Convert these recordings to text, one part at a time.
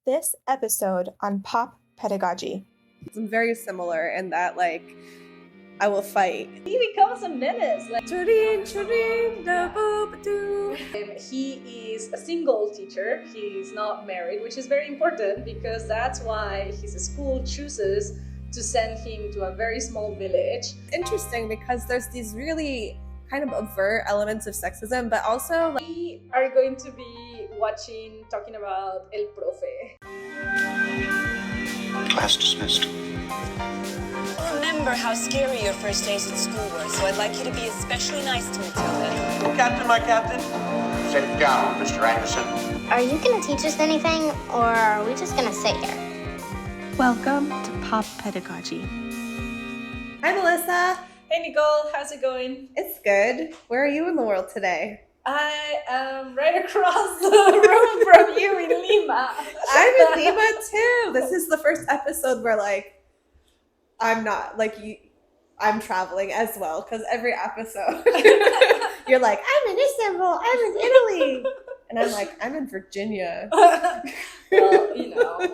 This episode on Pop Pedagogy. I'm very similar in that, I will fight. He becomes a menace. He is a single teacher. He's not married, which is very important because that's why his school chooses to send him to a very small village. Interesting because there's these really kind of overt elements of sexism, but also we are going to be talking about El Profe. Class dismissed. Remember how scary your first days at school were, so I'd like you to be especially nice to me till then. Captain, my captain. Sit down, Mr. Anderson. Are you going to teach us anything, or are we just going to sit here? Welcome to Pop Pedagogy. Hi, Melissa. Hey, Nichole. How's it going? It's good. Where are you in the world today? I am right across the room from you in Lima. I'm in Lima too. This is the first episode where I'm not I'm traveling as well, because every episode you're like, I'm in Istanbul, I'm in Italy, and I'm like, I'm in Virginia. Well,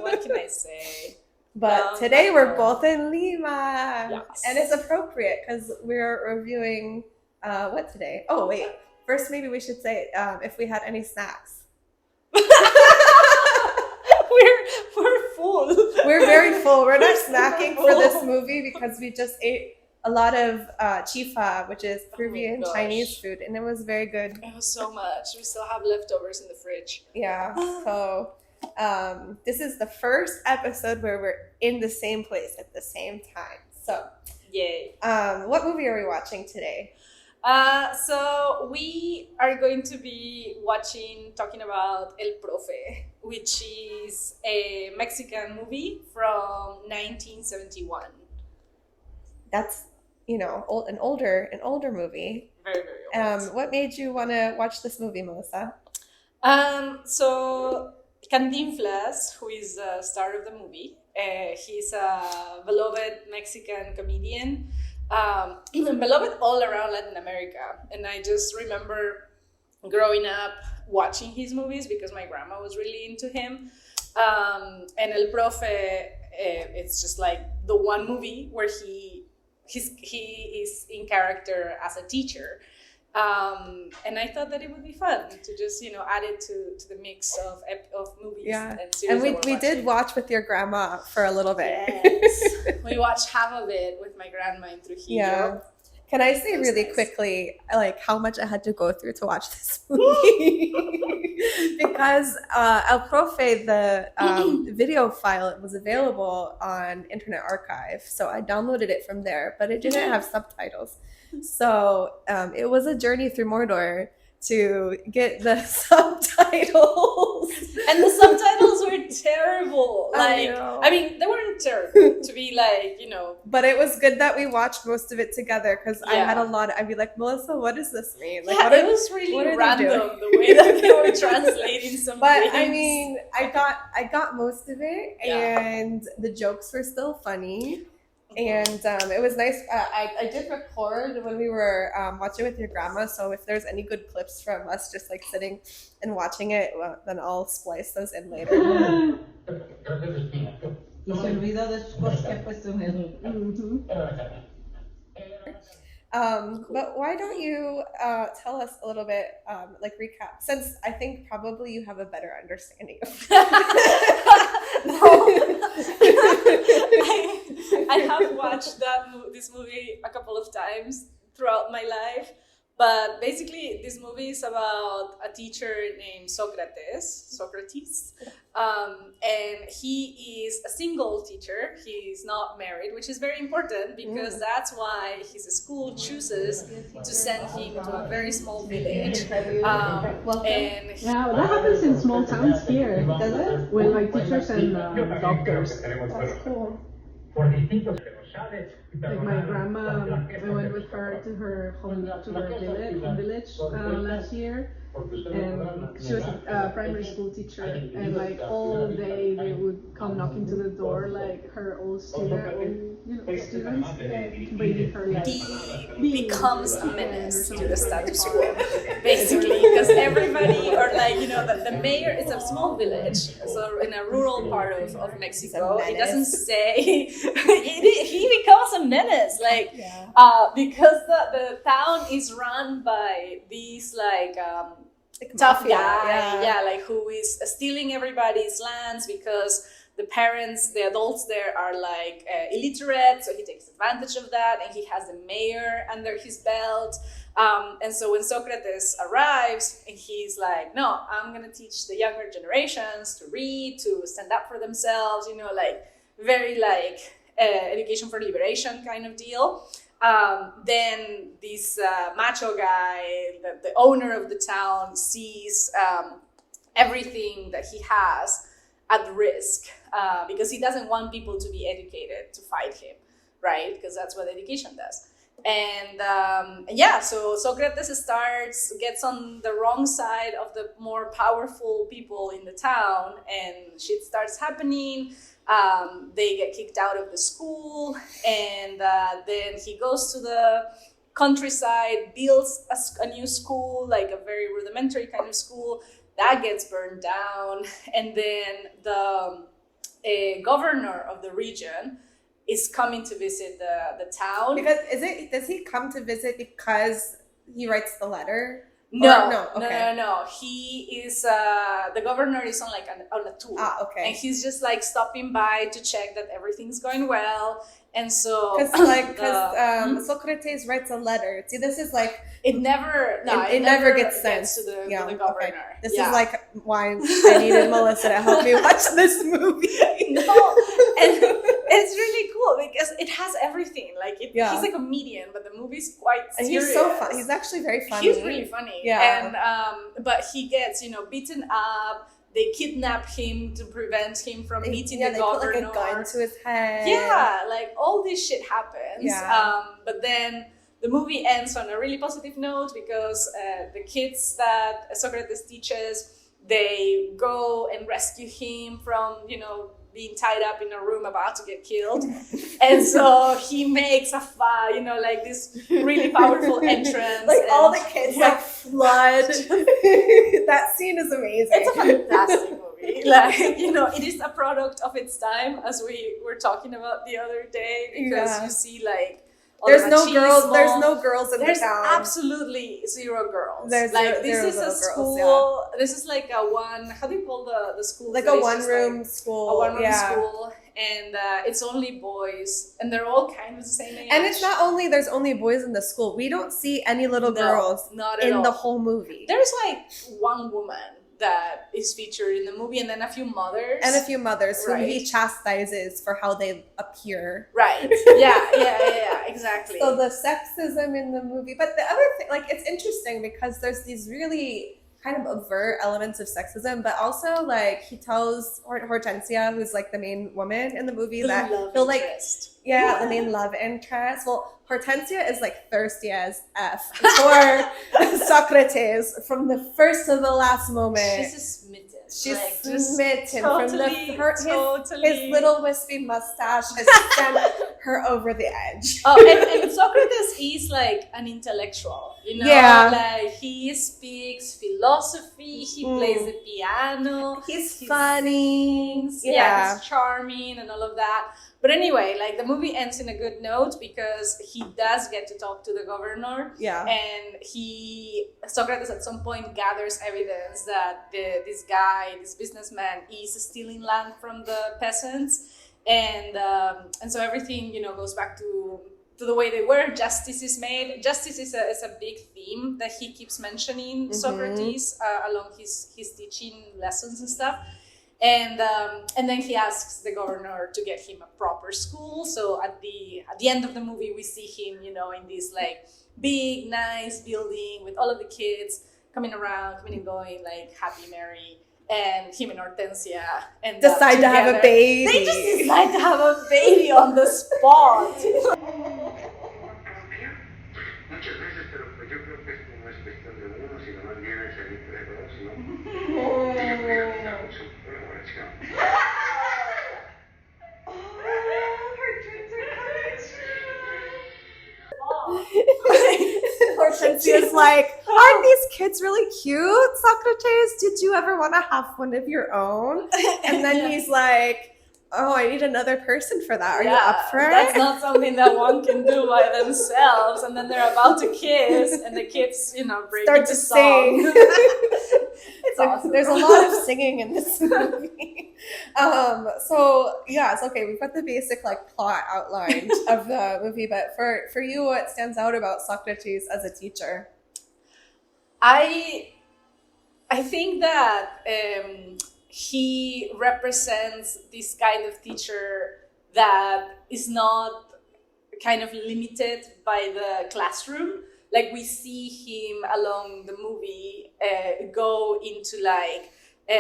what can I say? But today we're both in Lima. Yes. And it's appropriate because we're reviewing what today? Oh wait, first maybe we should say if we had any snacks. We're full. We're very full. We're not snacking for this movie because we just ate a lot of chifa, which is Peruvian Chinese food, and it was very good. It was so much. We still have leftovers in the fridge. Yeah. So this is the first episode where we're in the same place at the same time. So yay. What movie are we watching today? So we are going to be talking about El Profe, which is a Mexican movie from 1971. That's, an older movie. Very, very old. What made you want to watch this movie, Melissa? So Cantinflas, who is the star of the movie, he's a beloved Mexican comedian. Beloved all around Latin America, and I just remember growing up watching his movies because my grandma was really into him. And El Profe, it's just like the one movie where he is in character as a teacher. And I thought that it would be fun to just add it to the mix of movies. Yeah, and series. And we did watch with your grandma for a little bit. Yes, we watched half of it with my grandma in Trujillo. Yeah. Can I say really quickly, how much I had to go through to watch this movie? Because El Profe, the video file, was available on Internet Archive, so I downloaded it from there, but it didn't have subtitles. So it was a journey through Mordor to get the subtitles. And the subtitles were terrible. I mean, they weren't terrible to be But it was good that we watched most of it together because I had I'd be like, Melissa, what does this mean? It was really random the way that they were translating some But things. I mean, I got most of it, and the jokes were still funny. And it was nice. I did record when we were watching with your grandma, so if there's any good clips from us just sitting and watching it, then I'll splice those in later. But why don't you tell us a little bit, recap, since I think probably you have a better understanding of I have watched this movie a couple of times throughout my life, but basically this movie is about a teacher named Socrates, and he is a single teacher. He's not married, which is very important because that's why his school chooses to send him to a very small village. And now that happens in small towns here, does it? With teachers and doctors. That's cool. My grandma, I went with her to her village last year, And she was a primary school teacher, and like all day they would come knocking to the door, like her old students, bringing her like He becomes a menace to the status quo, basically, because everybody, or like, the mayor is a small village, so in a rural part of Mexico. It doesn't say, he becomes a menace, like, because the town is run by these like tough guy, like who is stealing everybody's lands because the parents, the adults there are like illiterate, so he takes advantage of that, and he has the mayor under his belt. And so when Socrates arrives, and he's like, no, I'm gonna teach the younger generations to read, to stand up for themselves, like very like education for liberation kind of deal. Then this macho guy, the owner of the town, sees everything that he has at risk because he doesn't want people to be educated to fight him, right? Because that's what education does. And so Socrates gets on the wrong side of the more powerful people in the town, and shit starts happening. They get kicked out of the school, and then he goes to the countryside, builds a new school, like a very rudimentary kind of school, that gets burned down. And then the governor of the region is coming to visit the town. Because does he come to visit because he writes the letter? No. He is the governor is on a tour. Okay. And he's just like stopping by to check that everything's going well. And so because Socrates writes a letter. See, this is like it never gets sent to the governor. Okay. This is like why I needed Melissa to help me watch this movie. No, and it's really cool because it has everything. Like he's a comedian, but the movie's quite serious. And he's so fun. He's actually very funny. He's really funny. Yeah. And but he gets beaten up. They kidnap him to prevent him from meeting the governor. They put like a gun to his head. Yeah, like all this shit happens. Yeah. But then the movie ends on a really positive note because the kids that Socrates teaches, they go and rescue him from, being tied up in a room about to get killed. And so he makes like this really powerful entrance. Like all the kids flood. That scene is amazing. It's a fantastic movie. Like, it is a product of its time, as we were talking about the other day, because you see like there's no girls in the town. There's absolutely zero girls. There's this is a school. Girls, This is like a one. How do you call the school? Like a one-room school. A one-room school, and it's only boys, and they're all kind of the same age. And it's not only there's only boys in the school. We don't see any little girls in the whole movie. There's like one woman that is featured in the movie, and then a few mothers who he chastises for how they appear. Right. Yeah, exactly. So the sexism in the movie, but the other thing, like, it's interesting because there's these really kind of overt elements of sexism, but also like he tells Hortensia, who's like the main woman in the movie, that he'll like the main love interest. Well, Hortensia is like thirsty as F for Socrates from the first to the last moment. She's smitten. She's smitten from his little wispy mustache has sent her over the edge. And Socrates is like an intellectual, like he speaks philosophy, he plays the piano, he's funny, he's charming and all of that. But anyway, like the movie ends in a good note because he does get to talk to the governor. Yeah. And Socrates at some point gathers evidence that this businessman is stealing land from the peasants. And so everything, goes back to the way they were. Justice is made. Justice is a big theme that he keeps mentioning, Socrates, along his teaching lessons and stuff. And then he asks the governor to get him a proper school. So at the end of the movie, we see him, in this like big, nice building with all of the kids coming and going, like happy, merry. And him and Hortensia decide to have a baby. They just decide to have a baby on the spot. Muchas veces, pero yo creo que esto no es cuestión de uno, sino más bien es el she's like, aren't these kids really cute, Socrates? Did you ever want to have one of your own? And then he's like, oh, I need another person for that. Are you up for it? That's not something that one can do by themselves. And then they're about to kiss, and the kids, break Start into to song. sing. It's awesome. There's a lot of singing in this movie. It's okay. We've got the basic plot outlined of the movie, but for you, what stands out about Socrates as a teacher? I think that he represents this kind of teacher that is not kind of limited by the classroom. Like, we see him along the movie go into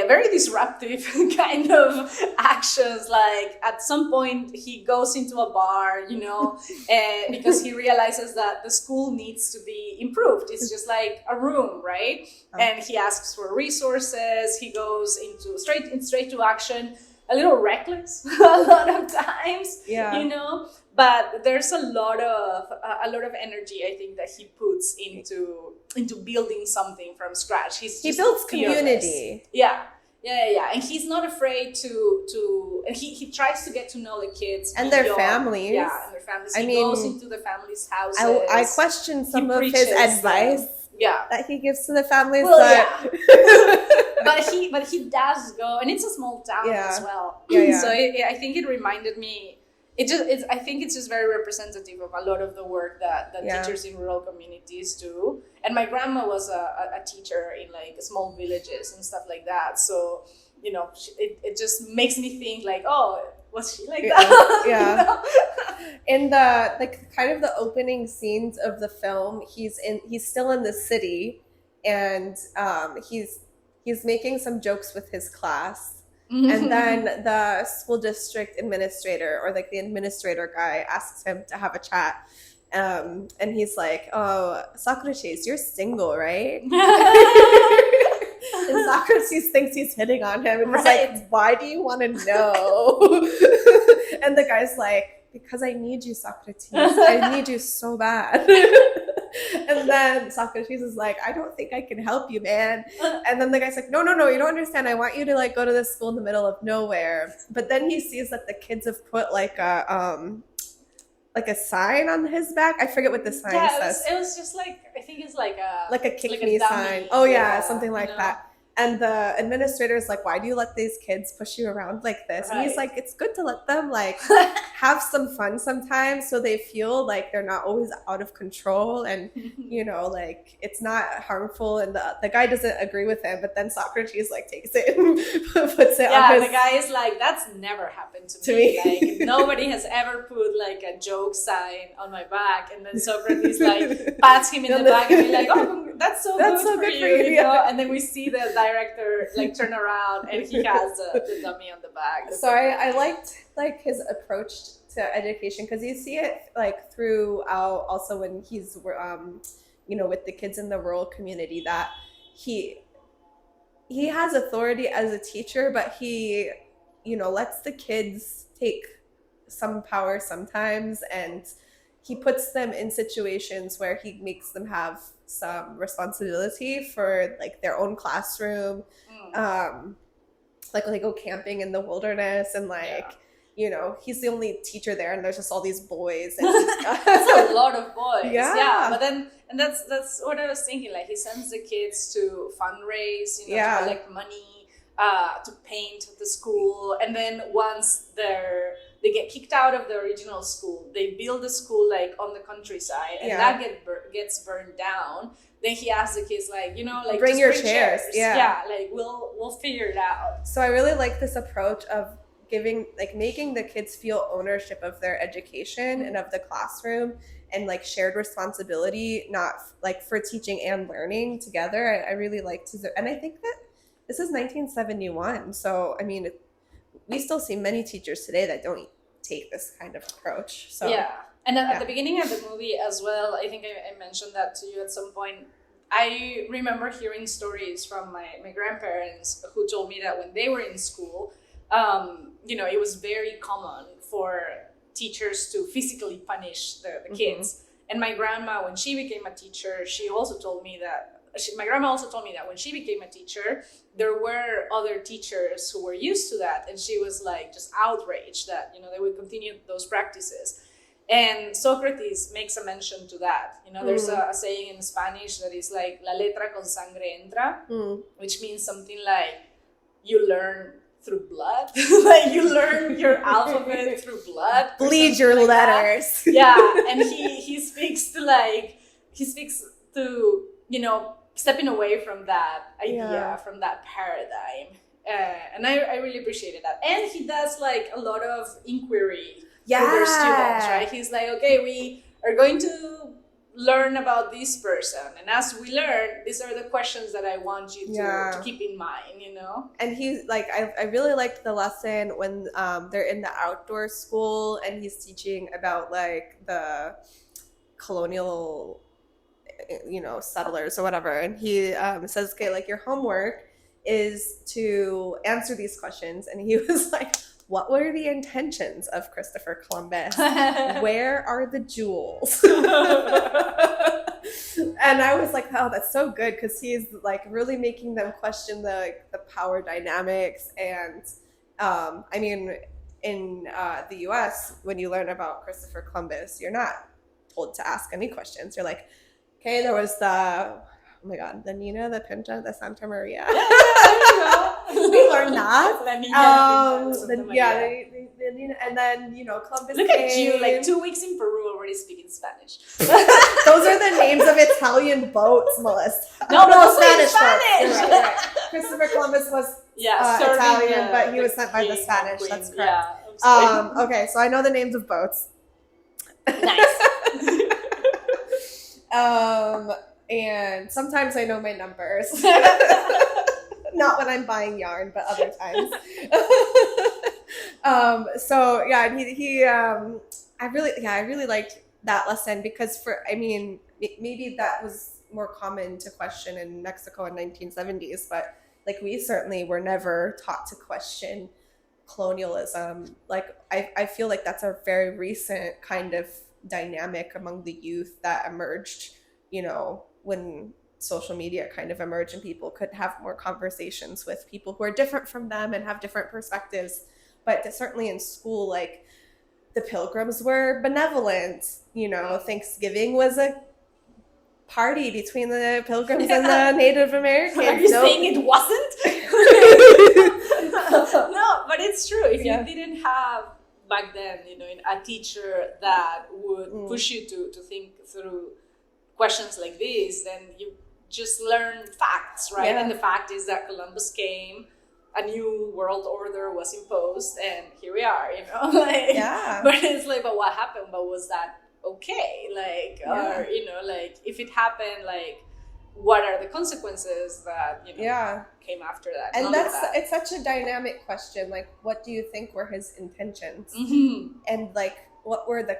very disruptive kind of actions. Like, at some point he goes into a bar, because he realizes that the school needs to be improved. It's just like a room, right? And he asks for resources. He goes into straight to action, a little reckless a lot of times, But there's a lot of energy, I think, that he puts into building something from scratch. He builds community. Yeah. And he's not afraid to and he tries to get to know the kids and their families. Yeah, and their families. He goes into the families' houses. I question some of his advice. That he gives to the families. But he does go, and it's a small town as well. So I think it reminded me. I think it's just very representative of a lot of the work that teachers in rural communities do. And my grandma was a teacher in small villages and stuff like that. So, it just makes me think was she like that? Yeah. In the kind of the opening scenes of the film, he's still in the city, and he's making some jokes with his class. And then the school district administrator, or the administrator guy, asks him to have a chat. And he's like, oh, Socrates, you're single, right? And Socrates thinks he's hitting on him. And he's like, why do you want to know? And the guy's like, because I need you, Socrates. I need you so bad. And then Socrates is like, I don't think I can help you, man. And then the guy's like, no, you don't understand. I want you to go to this school in the middle of nowhere. But then he sees that the kids have put a sign on his back. I forget what the sign says. It was just I think it's a kick me sign. Oh yeah, something like that. And the administrator is like, why do you let these kids push you around like this? Right. And he's like, it's good to let them have some fun sometimes, so they feel like they're not always out of control, and it's not harmful. And the guy doesn't agree with him, but then Socrates takes it and puts it on his... the guy is like, that's never happened to me. Nobody has ever put a joke sign on my back. And then Socrates pats him in the back and be like, oh, that's so good for you, And then we see the director turn around, and he has the dummy on the back. So I liked his approach to education, because you see it throughout, also when he's with the kids in the rural community, that he has authority as a teacher, but he lets the kids take some power sometimes, and he puts them in situations where he makes them have some responsibility for their own classroom. They go camping in the wilderness, and he's the only teacher there, and there's just all these boys. And that's a lot of boys. Yeah. But then, and that's what I was thinking. He sends the kids to fundraise, to collect money, to paint the school, and then once they get kicked out of the original school, they build a school on the countryside, and that gets burned down. Then he asks the kids bring your chairs. We'll figure it out. So I really like this approach of making the kids feel ownership of their education and of the classroom, and shared responsibility, not for teaching and learning together. I really liked it, and I think that this is 1971. So I mean, we still see many teachers today that don't take this kind of approach. So and at the beginning of the movie as well, I think I mentioned that to you at some point. I remember hearing stories from my grandparents, who told me that when they were in school, it was very common for teachers to physically punish the kids. And my grandma, when she became a teacher, my grandma also told me that when she became a teacher, there were other teachers who were used to that, and she was like just outraged that, you know, they would continue those practices. And Socrates makes a mention to that. You know, there's a saying in Spanish that is like "la letra con sangre entra," which means something like you learn through blood, like you learn your alphabet through blood. Bleed your like letters. Yeah, and he speaks to you know, stepping away from that idea, from that paradigm. And I really appreciated that. And he does like a lot of inquiry with their students, right? He's like, okay, we are going to learn about this person. And as we learn, these are the questions that I want you to keep in mind, you know? And he's like, I really liked the lesson when they're in the outdoor school and he's teaching about like the colonial, you know, settlers or whatever. And he says, okay, like your homework is to answer these questions. And he was like, what were the intentions of Christopher Columbus? Where are the jewels? And I was like, oh, that's so good, because he's like really making them question the power dynamics. And I mean, in the US, when you learn about Christopher Columbus, you're not told to ask any questions. You're like, okay, there was the Nina, the Pinta, the Santa Maria. We learned that. The Nina, the Nina, and then, you know, Columbus Look came. at you, like 2 weeks in Peru already speaking Spanish. Those are the names of Italian boats, Melissa. No, Spanish. Spanish. Boats. Right. Christopher Columbus was Italian, but he was sent by the Spanish. Queen. That's correct. Yeah, okay, so I know the names of boats. nice. And sometimes I know my numbers. Not when I'm buying yarn, but other times. So yeah, and I really liked that lesson, because maybe that was more common to question in Mexico in 1970s, but like we certainly were never taught to question colonialism. Like I feel like that's a very recent kind of dynamic among the youth that emerged, you know, when social media kind of emerged and people could have more conversations with people who are different from them and have different perspectives. But certainly in school, like the Pilgrims were benevolent, you know, Thanksgiving was a party between the Pilgrims and the Native Americans. Are you saying it wasn't? No, but it's true. If you didn't have back then, you know, a teacher that would push you to think through questions like this, then you just learn facts, right? And the fact is that Columbus came, a new world order was imposed, and here we are, you know? Like, but it's like, but what happened? But was that okay? Like, or, you know, like, if it happened, like, what are the consequences that, you know, came after that? And it's such a dynamic question. Like, what do you think were his intentions? And like, what were the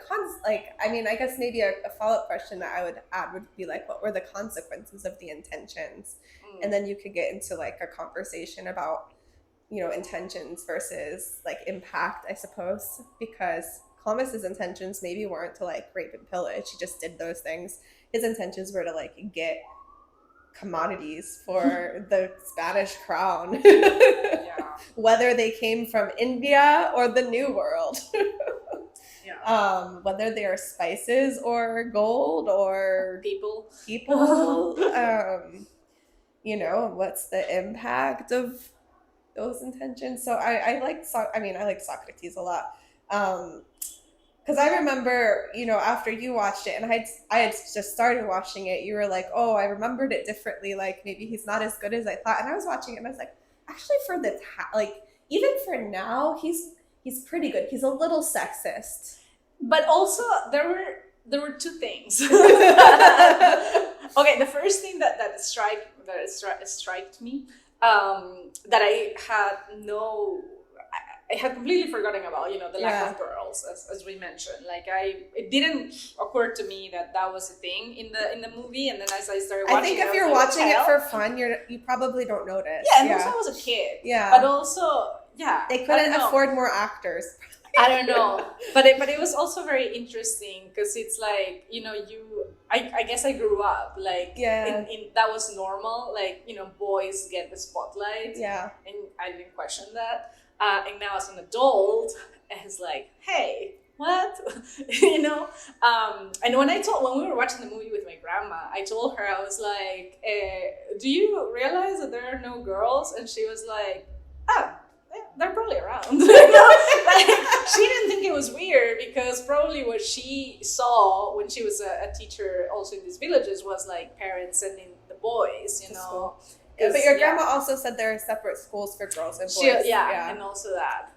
I guess maybe a follow-up question that I would add would be like, what were the consequences of the intentions? And then you could get into like a conversation about, you know, intentions versus like impact, I suppose, because Columbus's intentions maybe weren't to like rape and pillage. He just did those things. His intentions were to like get commodities for the Spanish crown, whether they came from India or the New World. Whether they are spices or gold or people, you know, what's the impact of those intentions? So I like Socrates a lot. Because I remember, you know, after you watched it, and I had just started watching it, you were like, oh, I remembered it differently. Like, maybe he's not as good as I thought. And I was watching it, and I was like, actually, for the even for now, he's pretty good. He's a little sexist. But also, there were two things. Okay, the first thing that struck me, that I had completely forgotten about, you know, the lack of girls, as we mentioned. Like, it didn't occur to me that was a thing in the movie. And then as I started watching, I think if you're watching it for fun, you probably don't notice. Yeah, and also I was a kid. Yeah, but also, they couldn't afford more actors. I don't know, but it was also very interesting because it's like, I guess I grew up like in that was normal, like, boys get the spotlight, and I didn't question that, and now as an adult, it's like, hey, what? And when we were watching the movie with my grandma, I told her, I was like, do you realize that there are no girls? And she was like, oh, they're probably around. Like, she didn't think it was weird because probably what she saw when she was a teacher also in these villages was like parents sending the boys, But your grandma also said there are separate schools for girls and boys. And also that.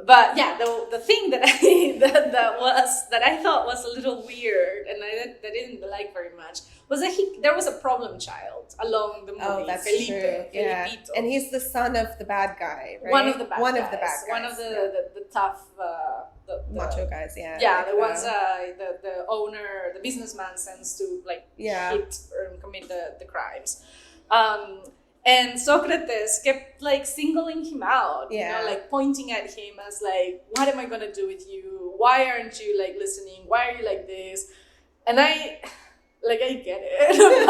But yeah, the thing that I thought was a little weird and that I didn't like very much was that there was a problem child along the movie. Oh, that's Felipe, true. Yeah. Felipito. And he's the son of the bad guy, right? One of the bad guys. One of the tough the macho guys, yeah. Yeah, like, the ones the owner, the businessman sends to like hit or commit the crimes. And Socrates kept like singling him out, like pointing at him as like, what am I gonna do with you? Why aren't you like listening? Why are you like this? And I get it,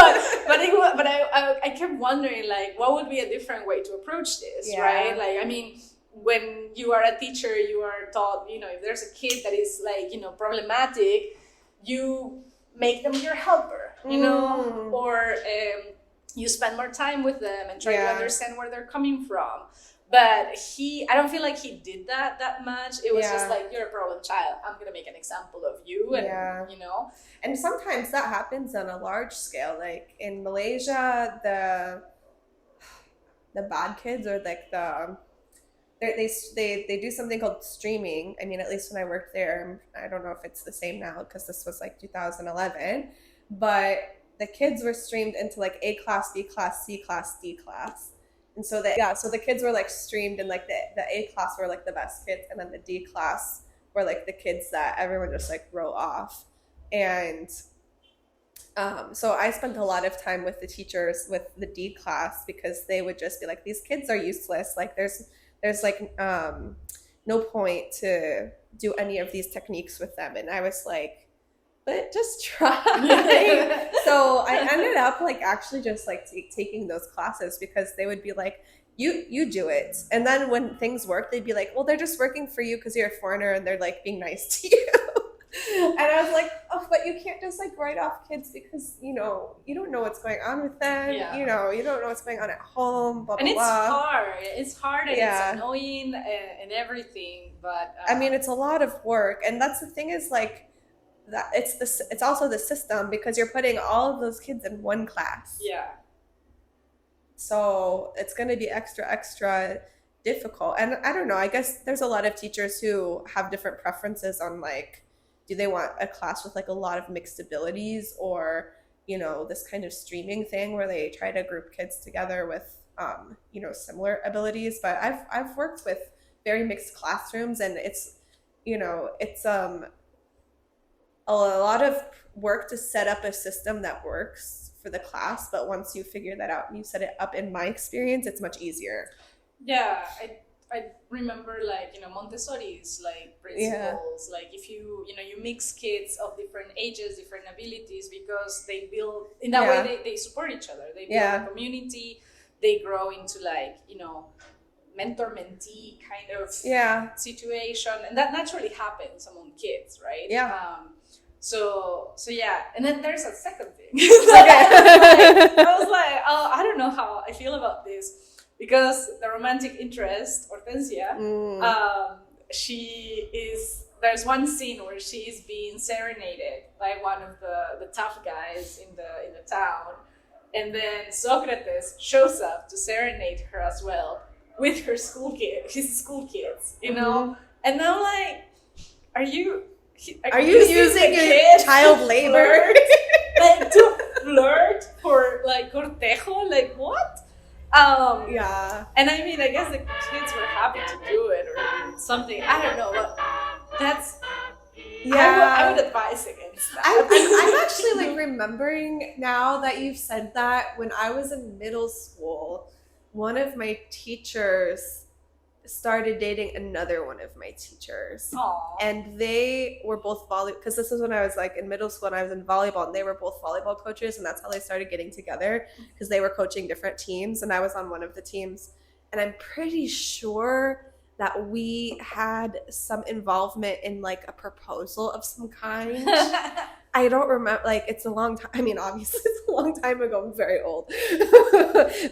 but I kept wondering like, what would be a different way to approach this, right? Like, I mean, when you are a teacher, you are taught, if there's a kid that is like, problematic, you make them your helper, or you spend more time with them and try to understand where they're coming from. But I don't feel like he did that much. It was just like, you're a problem child. I'm going to make an example of you. And, And sometimes that happens on a large scale. Like in Malaysia, the bad kids or like they do something called streaming. I mean, at least when I worked there, I don't know if it's the same now because this was like 2011, but the kids were streamed into like A class, B class, C class, D class. And so so the kids were like streamed, and like the A class were like the best kids, and then the D class were like the kids that everyone just like wrote off. And so I spent a lot of time with the teachers with the D class because they would just be like, these kids are useless. Like there's like no point to do any of these techniques with them. And I was like, but just try. So I ended up like actually just like taking those classes because they would be like, you do it. And then when things work, they'd be like, well, they're just working for you because you're a foreigner and they're like being nice to you. And I was like, oh, but you can't just like write off kids because, you don't know what's going on with them. Yeah. You don't know what's going on at home, blah, blah, and blah. It's hard and it's annoying and everything. But I mean, it's a lot of work. And that's the thing is like, that it's also the system because you're putting all of those kids in one class. Yeah. So it's going to be extra difficult. And I don't know, I guess there's a lot of teachers who have different preferences on like, do they want a class with like a lot of mixed abilities or, this kind of streaming thing where they try to group kids together with, similar abilities. But I've worked with very mixed classrooms and it's a lot of work to set up a system that works for the class, but once you figure that out and you set it up, in my experience, it's much easier. Yeah, I remember like, Montessori's like principles, like if you mix kids of different ages, different abilities, because they build, in that way they support each other. They build a community, they grow into like, mentor-mentee kind of situation. And that naturally happens among kids, right? Yeah. So yeah, and then there's a second thing. I was like, oh, I don't know how I feel about this because the romantic interest, Hortensia, there's one scene where she is being serenaded by one of the tough guys in the town, and then Socrates shows up to serenade her as well with his school kids, and I'm like, are you using your child labor like to flirt for like cortejo? Like what? And I mean, I guess the kids were happy to do it or something. I don't know, but that's I would advise against that. I'm actually like remembering now that you've said that when I was in middle school, one of my teachers started dating another one of my teachers. Aw. And they were both because this is when I was like in middle school and I was in volleyball, and they were both volleyball coaches, and that's how they started getting together, because they were coaching different teams and I was on one of the teams. And I'm pretty sure that we had some involvement in like a proposal of some kind. I don't remember, like, it's a long time. I mean, obviously it's a long time ago. I'm very old.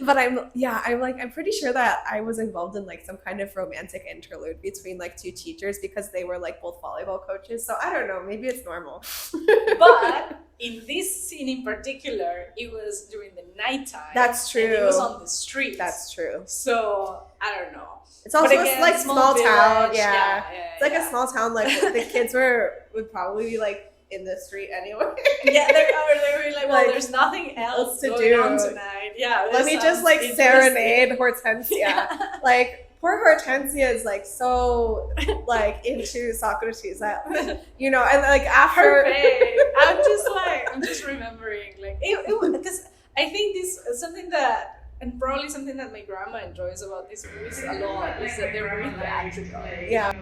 But I'm pretty sure that I was involved in like some kind of romantic interlude between like two teachers, because they were like both volleyball coaches. So I don't know, maybe it's normal. But in this scene in particular, it was during the nighttime. That's true. And it was on the street. That's true. So I don't know. It's also again, like small town. village, Yeah. It's like a small town. Like the kids would probably be like in the street anyway. Yeah, they were like, well, Like, there's nothing else to going do on tonight. Yeah, Let me just like serenade Hortensia. Like poor Hortensia is like so like into Socrates that, you know, and like after I'm just remembering like it because I think this is something that, and probably something that my grandma enjoys about these movies a lot, is that they're very theatrical. Yeah.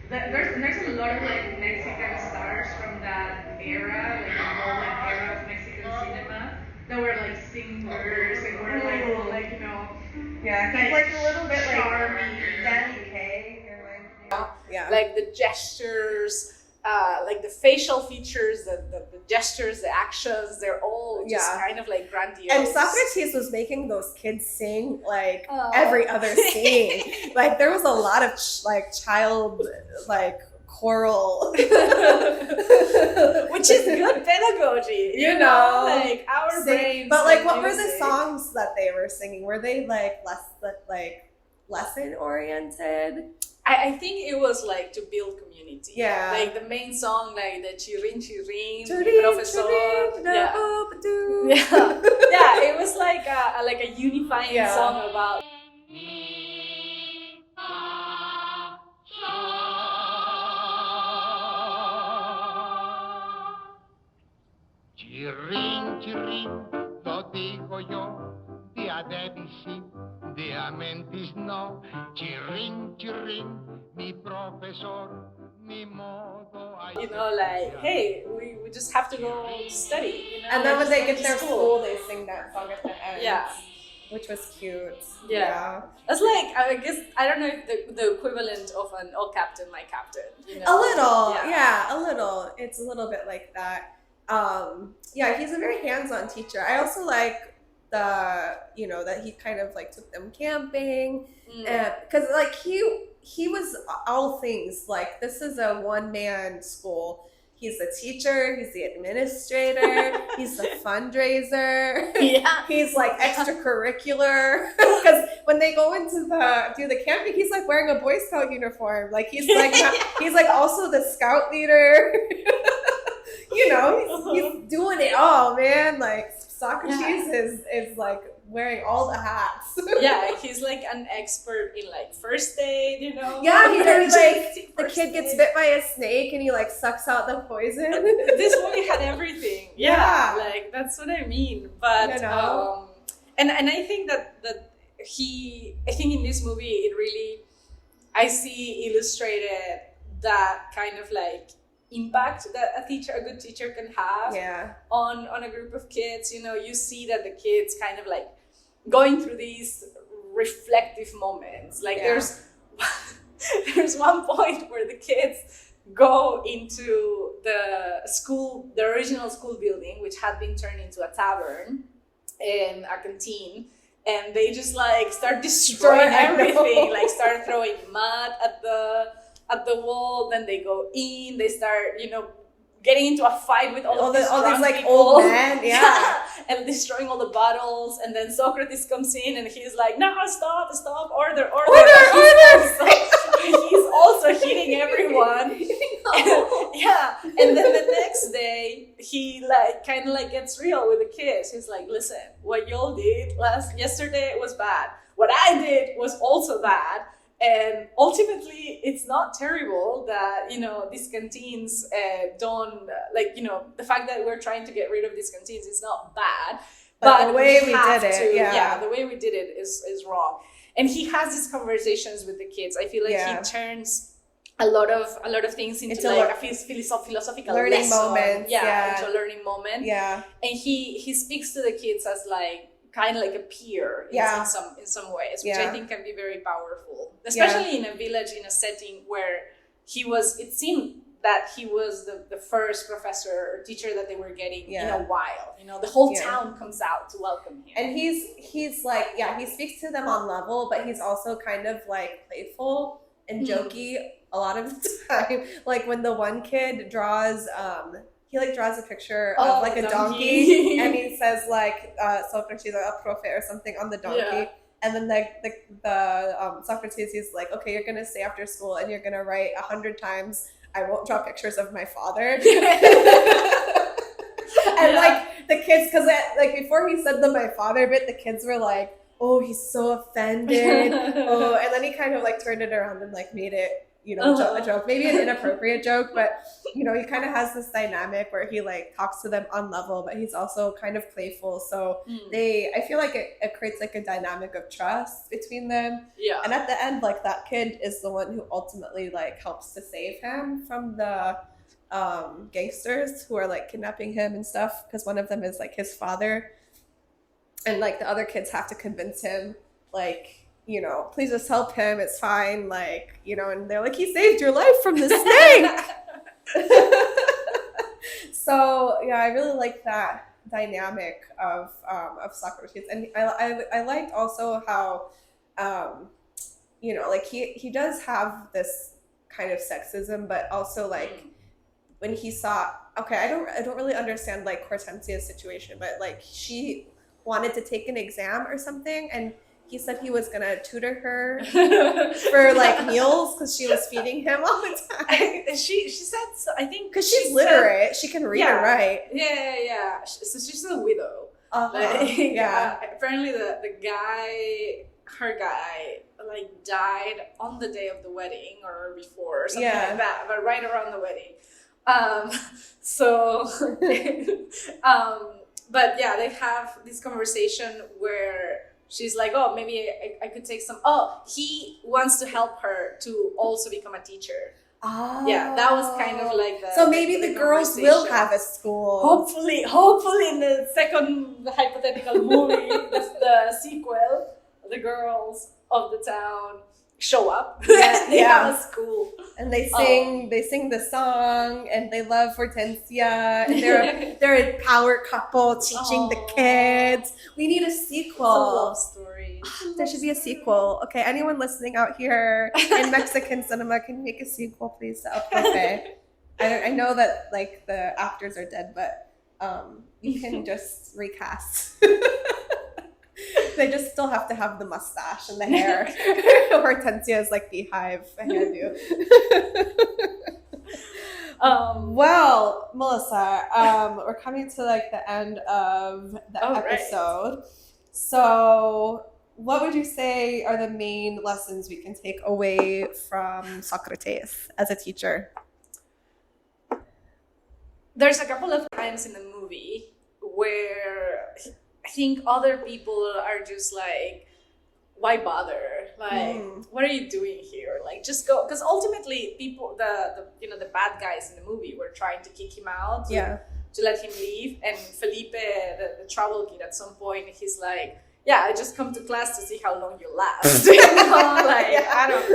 There's a lot of like Mexican stars from that era, like the golden era of Mexican cinema, that were like singers and were like all like, you know, Yeah, like, like a little bit like charming. Danny Kaye or like yeah. Like the gestures, like the facial features, the gestures, the actions, they're all just kind of like grandiose. And Socrates was making those kids sing like Oh. every other scene. Like there was a lot of like child like choral, which is good pedagogy, you know, like our brains. But like, what were the music. songs that they were singing? Were they like lesson oriented? I think it was like to build community. Yeah. Like the main song, like the Chirin Chirin, Chirin, Professor. chirin, Yeah. da-ba-ba-doo. Yeah. Yeah, it was like a unifying song about. Chirin, chirin, το digo yo, διαδέβηση, διαμένtis no. Chirin, chirin, mi profesor, mi modo. You know, like, hey, we just have to go study. You know? And then when Just they go get to their school, they sing that song at the end. Yeah. Which was cute. Yeah. That's like, I guess, I don't know if the equivalent of an "Oh Captain, My Captain." You know? A little, yeah, a little. It's a little bit like that. Yeah, he's a very hands-on teacher. I also like that he kind of like took them camping, and because like he was all things. Like, this is a one-man school. He's the teacher, he's the administrator, he's the fundraiser. Yeah. He's like extracurricular. Because when they go into do the camping, he's like wearing a Boy Scout uniform. Like he's like also the scout leader. You know, he's doing it all, man. Like Socrates is like wearing all the hats. Yeah, he's like an expert in like first aid, you know. Yeah, he did, like the kid gets bit by a snake and he like sucks out the poison. This movie had everything. Yeah, like that's what I mean. But you know? and I think that I think in this movie it really, I see illustrated that kind of like impact that a good teacher can have on a group of kids. You know, you see that the kids kind of like going through these reflective moments. Like there's one point where the kids go into the original school building, which had been turned into a tavern and a canteen, and they just like start destroying everything, like start throwing mud at the wall. Then they go in, they start, you know, getting into a fight with all these like people. Old men, and destroying all the bottles. And then Socrates comes in and he's like, "No, stop, order." He's also hitting everyone. And then the next day he like kind of like gets real with the kids. He's like, "Listen, what y'all did yesterday was bad. What I did was also bad. And ultimately, it's not terrible that, you know, these canteens don't, like, you know, the fact that we're trying to get rid of these canteens is not bad. But the way we did it, the way we did it is wrong." and he has these conversations with the kids. I feel like Yeah. he turns a lot of things into like a philosophical learning lesson. moments. Yeah. Into a learning moment. Yeah. And he speaks to the kids as like kind of like a peer Yeah. in some ways, which Yeah. I think can be very powerful, especially in a village, in a setting where it seemed that he was the first professor or teacher that they were getting in a while. You know, the whole town comes out to welcome him. And he's like, he speaks to them on level, but he's also kind of like playful and jokey a lot of the time. Like when the one kid draws, he like draws a picture of like a donkey and he says like Socrates a Profe or something on the donkey. Yeah. And then the Socrates, he's like, okay, you're gonna stay after school and you're gonna write 100 times, I won't draw pictures of my father. And like the kids, because like before he said the my father bit, the kids were like, oh, he's so offended. Oh, and then he kind of like turned it around and like made it, you know, a joke, maybe an inappropriate joke, but you know, he kind of has this dynamic where he like talks to them on level, but he's also kind of playful. So I feel like it creates like a dynamic of trust between them. Yeah. And at the end, like that kid is the one who ultimately like helps to save him from the gangsters who are like kidnapping him and stuff, because one of them is like his father. And like the other kids have to convince him, like, you know, please just help him, it's fine, like, you know, and they're like, he saved your life from the snake. So yeah, I really like that dynamic of Socrates. And I liked also how you know, like he does have this kind of sexism, but also like when he saw, okay, I don't really understand like Hortensia's situation, but like she wanted to take an exam or something, and he said he was gonna tutor her for like meals because she was feeding him all the time. She said, so, I think because she's literate, she can read and write. Yeah. So she's a widow. Like, apparently her guy like died on the day of the wedding or before or something like that, but right around the wedding. But yeah, they have this conversation where she's like, oh, maybe I could take some. Oh, he wants to help her to also become a teacher. Oh. Yeah, that was kind of like the. So maybe the girls will have a school. Hopefully in the second hypothetical movie, the sequel, the girls of the town show up. They have a school. And they sing the song, and they love Hortensia, and they're a power couple teaching the kids. We need a sequel. It's a love story. There should be a sequel. Okay, anyone listening out here in Mexican cinema, can you make a sequel, please, to El Profe? I know that like the actors are dead, but you can just recast. They just still have to have the mustache and the hair. Hortensia is like Beehive hairdo. Well, Melissa, we're coming to like the end of the episode. Right. So what would you say are the main lessons we can take away from Socrates as a teacher? There's a couple of times in the movie where I think other people are just like, why bother? Like, what are you doing here? Like, just go. Because ultimately, people, the bad guys in the movie were trying to kick him out to let him leave. And Felipe, the travel kid, at some point, he's like, yeah, I just come to class to see how long you last. You know, like, I don't.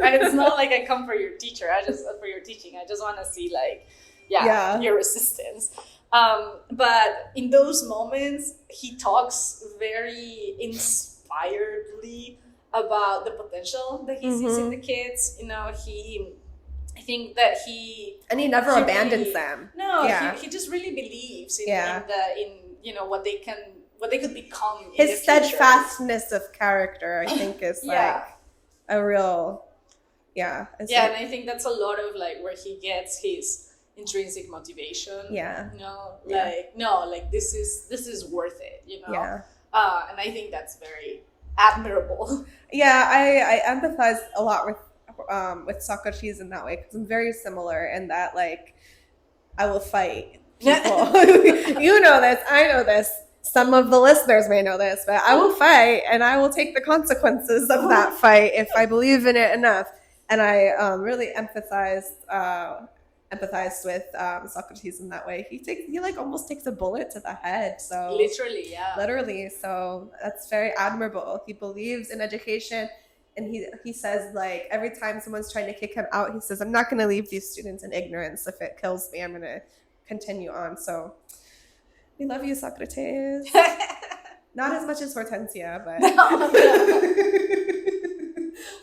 And it's not like I come for your teacher. For your teaching. I just want to see like, your resistance. But in those moments, he talks very inspiredly about the potential that he sees in the kids. You know, I think that and he never abandons them. No, he just really believes in you know what they could become. His steadfastness of character, I think, is like a real and I think that's a lot of like where he gets his intrinsic motivation. You know, like like this is worth it, you know. And I think that's very admirable. I empathize a lot with Socrates in that way, because I'm very similar in that like I will fight people. You know this, I know this. some of the listeners may know this, but I will fight and I will take the consequences of that fight if I believe in it enough. And I really empathized with Socrates in that way. He like almost takes a bullet to the head. So Literally, yeah. literally. So that's very admirable. He believes in education, and he says, like, every time someone's trying to kick him out, he says, I'm not going to leave these students in ignorance. If it kills me, I'm going to continue on. So we love you, Socrates. Not as much as Hortensia, but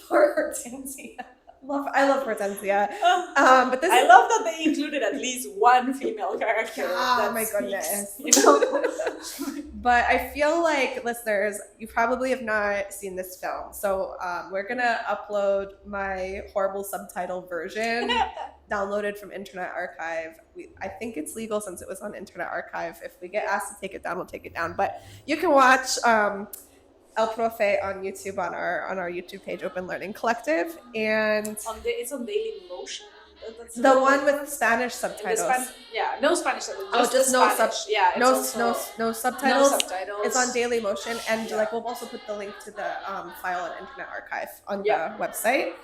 poor Hortensia. I love Hortensia. But this I love that they included at least one female character. Oh my goodness. You know? But I feel like, listeners, you probably have not seen this film. So we're going to upload my horrible subtitle version downloaded from Internet Archive. I think it's legal since it was on Internet Archive. If we get asked to take it down, we'll take it down. But you can watch El Profe on YouTube on our YouTube page, Open Learning Collective, and it's on Daily Motion. That's the one with Spanish subtitles. No Spanish subtitles. Just no Spanish. Yeah, no subtitles. No subtitles. It's on Daily Motion, and like we'll also put the link to the file on Internet Archive on the website.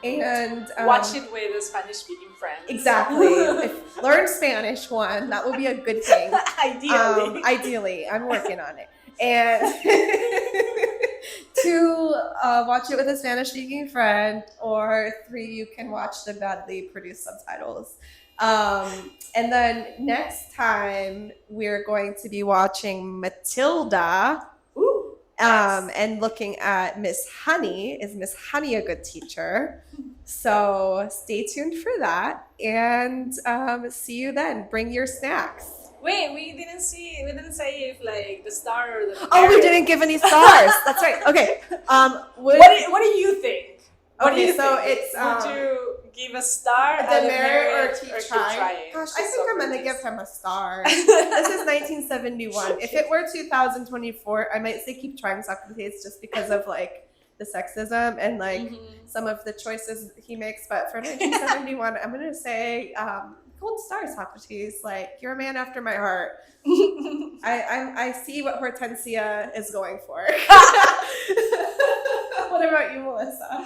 And watch it with a Spanish-speaking friend. Exactly. Learn Spanish one. That would be a good thing. Ideally, I'm working on it. And to watch it with a Spanish-speaking friend, or 3, you can watch the badly produced subtitles. And then next time, we're going to be watching Matilda. Ooh, nice. And looking at Miss Honey. Is Miss Honey a good teacher? So stay tuned for that, and see you then. Bring your snacks. Wait, we didn't say if like the star or the we didn't give any stars. That's right. Okay. What do you think? What do you think? It's would you give a star, the merit, or keep trying? Gosh, I think I'm gonna give him a star. This is 1971. If it were 2024, I might say keep trying, Socrates, just because of like the sexism and like some of the choices he makes. But for 1971, I'm gonna say gold star, Socrates. Like, you're a man after my heart. I see what Hortensia is going for. What about you, Melissa?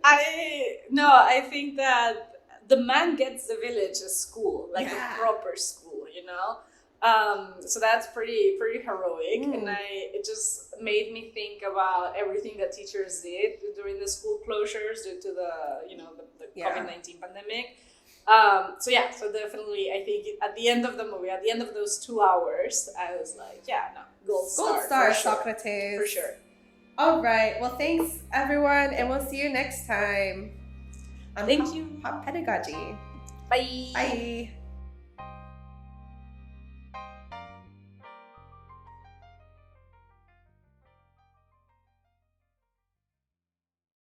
I think that the man gets the village a school, like a proper school, you know. So that's pretty heroic, and it just made me think about everything that teachers did during the school closures due to the COVID-19 pandemic. So definitely, I think at the end of the movie, at the end of those 2 hours, I was like, gold star, Socrates, for sure. All right, well, thanks everyone, and we'll see you next time. Thank you. Pop Pedagogy. Bye. Bye.